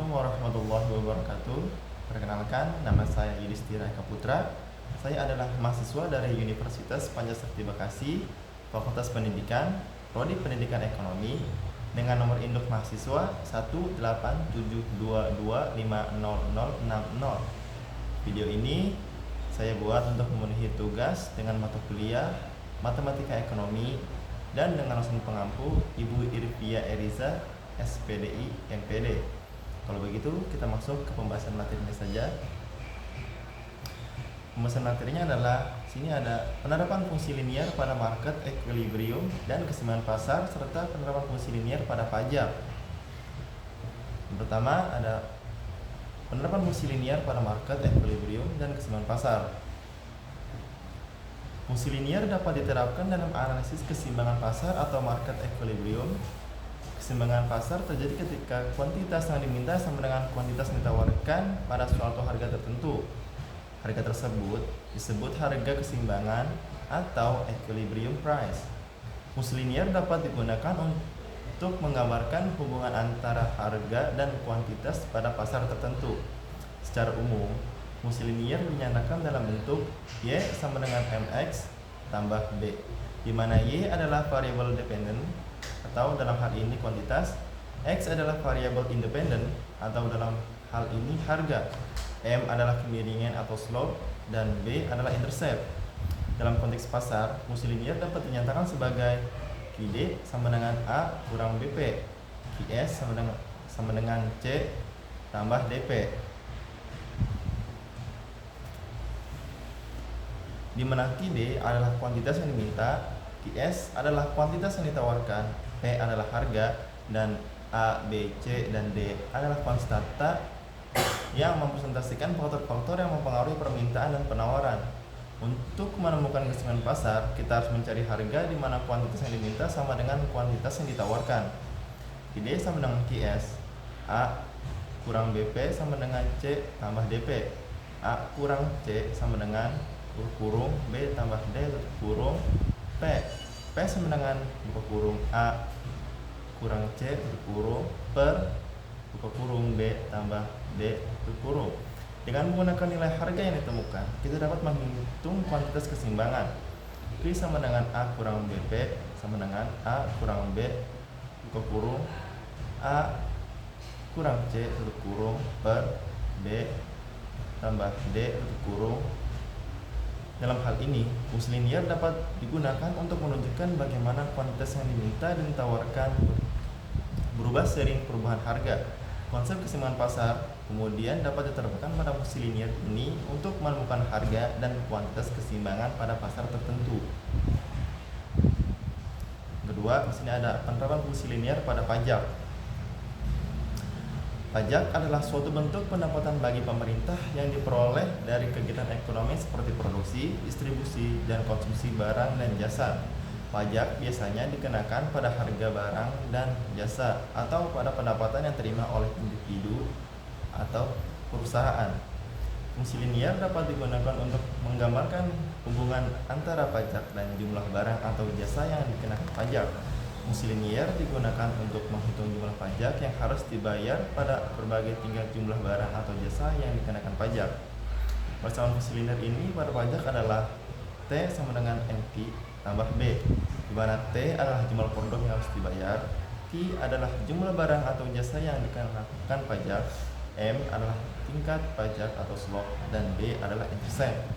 Assalamualaikum warahmatullahi wabarakatuh. Perkenalkan, nama saya Yudhistira Eka Putra. Saya adalah mahasiswa dari Universitas Pancasakti Bekasi, Fakultas Pendidikan, Prodi Pendidikan Ekonomi, dengan nomor induk mahasiswa 18722500060. Video ini saya buat untuk memenuhi tugas dengan mata kuliah Matematika Ekonomi dan dengan dosen pengampu Ibu Irvia Eriza, SPDI MPD. Kalau begitu kita masuk ke pembahasan materinya saja. Pembahasan materinya adalah sini ada penerapan fungsi linier pada market equilibrium dan keseimbangan pasar serta penerapan fungsi linier pada pajak. Yang pertama ada penerapan fungsi linier pada market equilibrium dan keseimbangan pasar. Fungsi linier dapat diterapkan dalam analisis keseimbangan pasar atau market equilibrium. Keseimbangan pasar terjadi ketika kuantitas yang diminta sama dengan kuantitas yang ditawarkan pada suatu harga tertentu. Harga tersebut disebut harga keseimbangan atau equilibrium price. Fungsi linier dapat digunakan untuk menggambarkan hubungan antara harga dan kuantitas pada pasar tertentu. Secara umum, fungsi linier dinyatakan dalam bentuk Y sama dengan MX tambah B, di mana Y adalah variabel dependent atau dalam hal ini kuantitas, X adalah variabel independen atau dalam hal ini harga, M adalah kemiringan atau slope, dan B adalah intercept. Dalam konteks pasar, fungsi linier dapat dinyatakan sebagai QD sama dengan A kurang BP, QS sama dengan C tambah DP, di mana QD adalah kuantitas yang diminta, QS adalah kuantitas yang ditawarkan, P adalah harga, dan A, B, C, dan D adalah konstanta yang mempresentasikan faktor-faktor yang mempengaruhi permintaan dan penawaran. Untuk menemukan keseimbangan pasar, kita harus mencari harga di mana kuantitas yang diminta sama dengan kuantitas yang ditawarkan. QD sama dengan QS, A kurang BP sama dengan C tambah DP, A kurang C sama dengan kurung B tambah D kurung P, P sama dengan buka kurung A kurang C kurung per buka kurung B tambah D kurung. Dengan menggunakan nilai harga yang ditemukan, kita dapat menghitung kuantitas keseimbangan. Q sama dengan A kurang BP sama dengan A kurang B buka kurung A kurang C kurung per B tambah D kurung. Dalam hal ini, fungsi linier dapat digunakan untuk menunjukkan bagaimana kuantitas yang diminta dan ditawarkan berubah seiring perubahan harga. Konsep keseimbangan pasar kemudian dapat diterapkan pada fungsi linier ini untuk menemukan harga dan kuantitas keseimbangan pada pasar tertentu. Kedua, di sini ada penerapan fungsi linier pada pajak. Pajak adalah suatu bentuk pendapatan bagi pemerintah yang diperoleh dari kegiatan ekonomi seperti produksi, distribusi, dan konsumsi barang dan jasa. Pajak biasanya dikenakan pada harga barang dan jasa atau pada pendapatan yang terima oleh individu atau perusahaan. Fungsi linier dapat digunakan untuk menggambarkan hubungan antara pajak dan jumlah barang atau jasa yang dikenakan pajak. Fungsi linier digunakan untuk menghitung jumlah pajak yang harus dibayar pada berbagai tingkat jumlah barang atau jasa yang dikenakan pajak. Persamaan fungsi linier ini pada pajak adalah T sama dengan NT tambah B, di mana T adalah jumlah produk yang harus dibayar, T adalah jumlah barang atau jasa yang dikenakan pajak, M adalah tingkat pajak atau slope, dan B adalah intercept.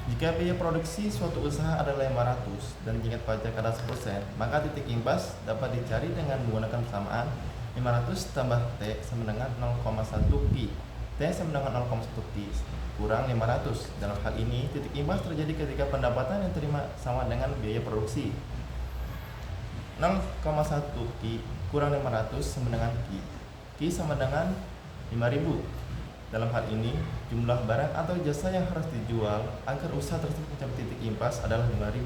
Jika biaya produksi suatu usaha adalah 500 dan tingkat pajak adalah 10%, maka titik imbas dapat dicari dengan menggunakan persamaan 500 tambah T sama dengan 0,1 Pi. T sama dengan 0,1 Pi kurang 500. Dalam hal ini, titik imbas terjadi ketika pendapatan yang terima sama dengan biaya produksi. 0,1 Pi kurang 500 sama dengan Pi. Pi sama dengan 5.000. Dalam hal ini, jumlah barang atau jasa yang harus dijual agar usaha tersebut mencapai titik impas adalah 5.000.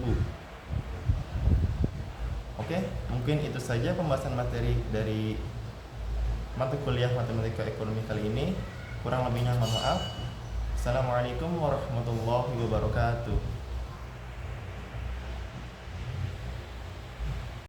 Oke, mungkin itu saja pembahasan materi dari mata kuliah Matematika Ekonomi kali ini. Kurang lebihnya mohon maaf. Assalamualaikum warahmatullahi wabarakatuh.